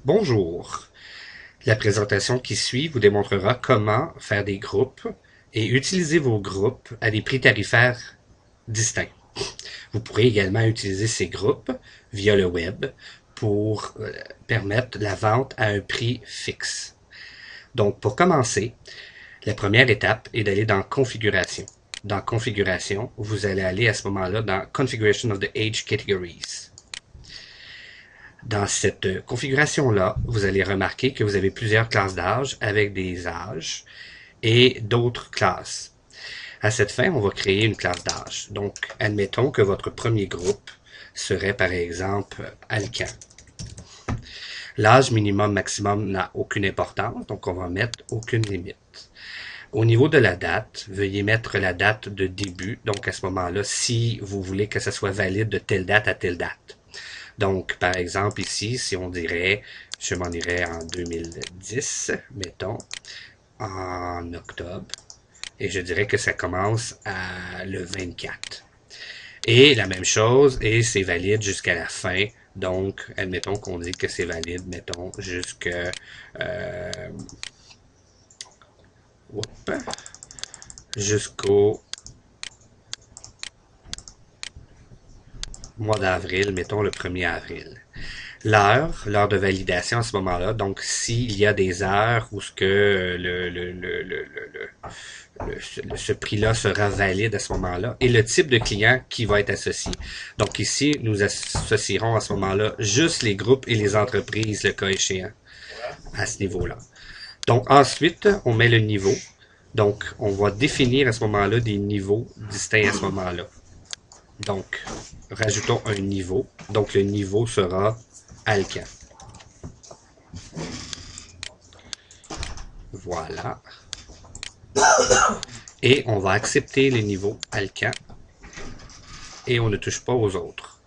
Bonjour. La présentation qui suit vous démontrera comment faire des groupes et utiliser vos groupes à des prix tarifaires distincts. Vous pourrez également utiliser ces groupes via le web pour permettre la vente à un prix fixe. Donc, pour commencer, la première étape est d'aller dans Configuration. Dans Configuration, vous allez aller à ce moment-là dans Configuration of the Age Categories. Dans cette configuration-là, vous allez remarquer que vous avez plusieurs classes d'âge avec des âges et d'autres classes. À cette fin, on va créer une classe d'âge. Donc, admettons que votre premier groupe serait par exemple Alcan. L'âge minimum maximum n'a aucune importance, donc on va mettre aucune limite. Au niveau de la date, veuillez mettre la date de début. Donc, à ce moment-là, si vous voulez que ça soit valide de telle date à telle date. Donc, par exemple, ici, si on dirait, je m'en irais en 2010, mettons, en octobre, et je dirais que ça commence à le 24. Et la même chose, et c'est valide jusqu'à la fin. Donc, admettons qu'on dit que c'est valide, mettons, jusqu'au mois d'avril, mettons le 1er avril. L'heure de validation à ce moment-là, donc s'il y a des heures où ce que ce prix-là sera valide à ce moment-là, et le type de client qui va être associé. Donc ici, nous associerons à ce moment-là juste les groupes et les entreprises, le cas échéant, à ce niveau-là. Donc ensuite, on met le niveau. Donc, on va définir à ce moment-là des niveaux distincts à ce moment-là. Donc, rajoutons un niveau. Donc, le niveau sera Alcan. Voilà. Et on va accepter les niveaux Alcan. Et on ne touche pas aux autres.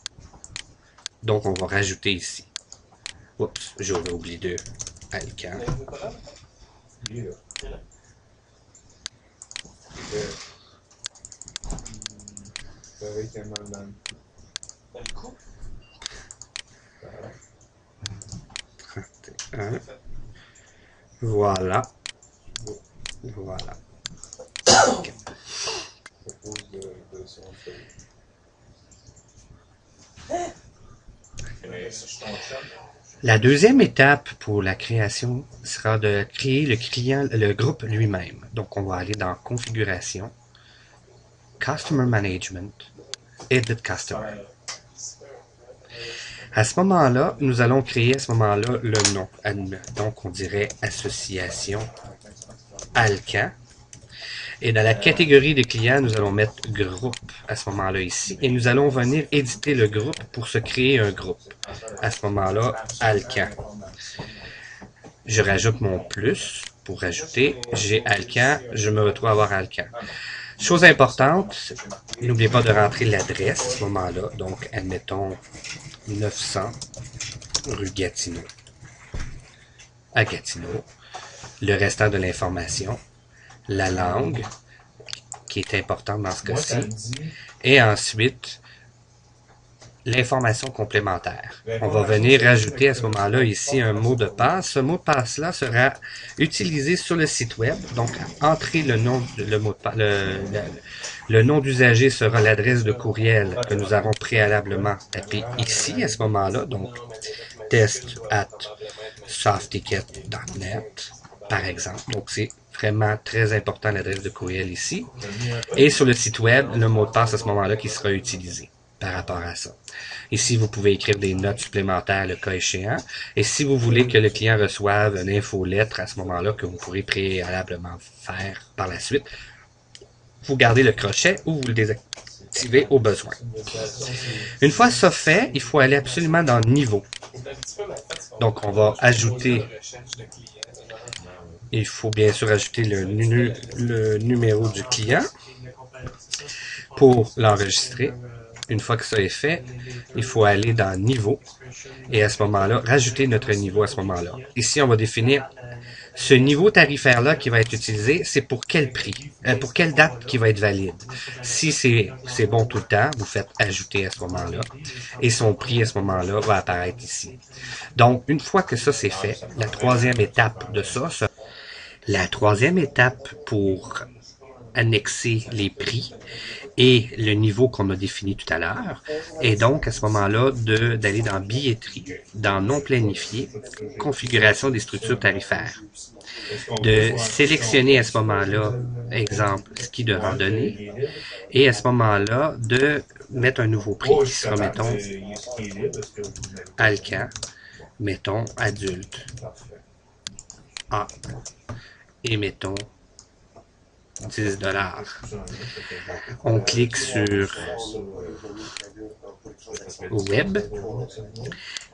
Donc, on va rajouter ici. Oups, j'aurais oublié de Alcan. Voilà. Voilà. La deuxième étape pour la création sera de créer le groupe lui-même. Donc, on va aller dans Configuration, Customer Management, Edit Customer. À ce moment-là, nous allons créer à ce moment-là le nom. Donc, on dirait Association Alcan. Et dans la catégorie de clients, nous allons mettre groupe à ce moment-là ici. Et nous allons venir éditer le groupe pour se créer un groupe. À ce moment-là, Alcan. Je rajoute mon plus pour rajouter. J'ai Alcan, je me retrouve à avoir Alcan. Chose importante, n'oubliez pas de rentrer l'adresse à ce moment-là. Donc, admettons 900 rue Gatineau. À Gatineau. Le restant de l'information. La langue, qui est importante dans ce cas-ci. Et ensuite, l'information complémentaire. On va venir rajouter à ce moment-là ici un mot de passe. Ce mot de passe-là sera utilisé sur le site web. Donc, entrez le nom, le nom d'usager sera l'adresse de courriel que nous avons préalablement tapé ici à ce moment-là. Donc, test@softticket.net, par exemple. Donc, c'est vraiment très important l'adresse de courriel ici. Et sur le site web, le mot de passe à ce moment-là qui sera utilisé par rapport à ça. Ici, vous pouvez écrire des notes supplémentaires le cas échéant. Et si vous voulez que le client reçoive une infolettre à ce moment-là que vous pourrez préalablement faire par la suite, vous gardez le crochet ou vous le désactivez au besoin. Une fois ça fait, il faut aller absolument dans Niveau. Donc, on va ajouter, il faut bien sûr ajouter le numéro du client pour l'enregistrer. Une fois que ça est fait, il faut aller dans Niveau et à ce moment-là, rajouter notre niveau à ce moment-là. Ici, on va définir ce niveau tarifaire-là qui va être utilisé, c'est pour quel prix, pour quelle date qui va être valide. Si c'est bon tout le temps, vous faites ajouter à ce moment-là et son prix à ce moment-là va apparaître ici. Donc, une fois que ça c'est fait, la troisième étape de ça, la troisième étape pour annexer les prix et le niveau qu'on a défini tout à l'heure, et donc à ce moment-là d'aller dans billetterie, dans non planifié, configuration des structures tarifaires, de sélectionner à ce moment-là, exemple, ski de randonnée, et à ce moment-là, de mettre un nouveau prix qui sera, mettons, Alcan, mettons, adulte, A, et mettons, 10 $. On clique sur Web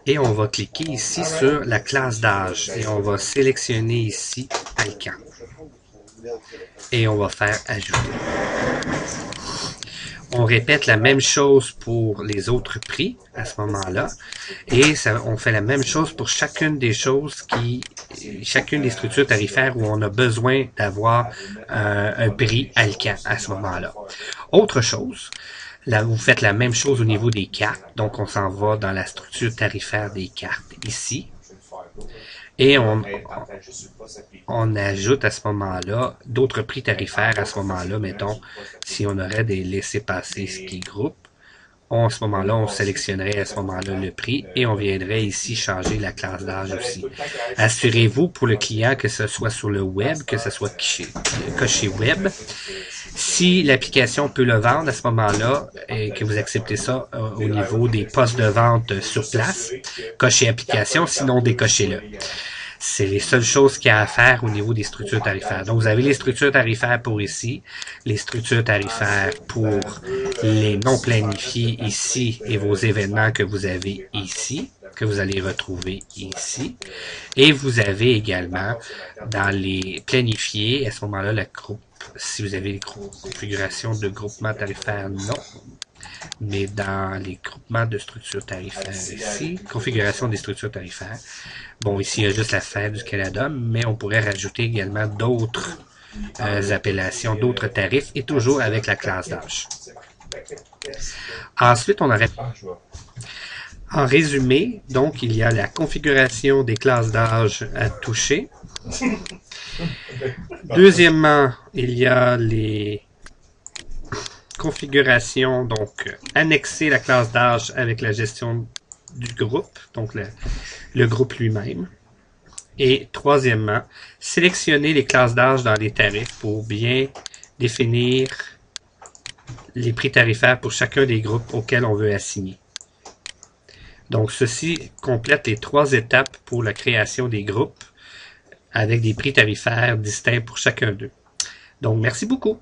et on va cliquer ici sur la classe d'âge et on va sélectionner ici Alcan et on va faire Ajouter. On répète la même chose pour les autres prix à ce moment-là et on fait la même chose pour chacune des choses chacune des structures tarifaires où on a besoin d'avoir un prix Alcan à ce moment-là. Autre chose, là vous faites la même chose au niveau des cartes, donc on s'en va dans la structure tarifaire des cartes ici. Et on ajoute à ce moment-là d'autres prix tarifaires à ce moment-là, mettons, si on aurait des laissez-passer ski groupe, à ce moment-là, on sélectionnerait à ce moment-là le prix et on viendrait ici changer la classe d'âge aussi. Assurez-vous pour le client que ce soit sur le web, que ce soit coché web. Si l'application peut le vendre à ce moment-là et que vous acceptez ça au niveau des postes de vente sur place, cochez application, sinon décochez-le. C'est les seules choses qu'il y a à faire au niveau des structures tarifaires. Donc, vous avez les structures tarifaires pour ici, les structures tarifaires pour les non planifiés ici et vos événements que vous avez ici, que vous allez retrouver ici. Et vous avez également dans les planifiés, à ce moment-là, le groupe, si vous avez les configurations de groupement tarifaire, non. Mais dans les groupements de structures tarifaires ici, configuration des structures tarifaires, bon, ici, il y a juste la fête du Canada, mais on pourrait rajouter également d'autres appellations, d'autres tarifs, et toujours avec la classe d'âge. Ensuite, on aurait... En résumé, donc, il y a la configuration des classes d'âge à toucher. Deuxièmement, il y a les configuration, donc annexer la classe d'âge avec la gestion du groupe, donc le groupe lui-même. Et troisièmement, sélectionner les classes d'âge dans les tarifs pour bien définir les prix tarifaires pour chacun des groupes auxquels on veut assigner. Donc ceci complète les 3 étapes pour la création des groupes avec des prix tarifaires distincts pour chacun d'eux. Donc merci beaucoup.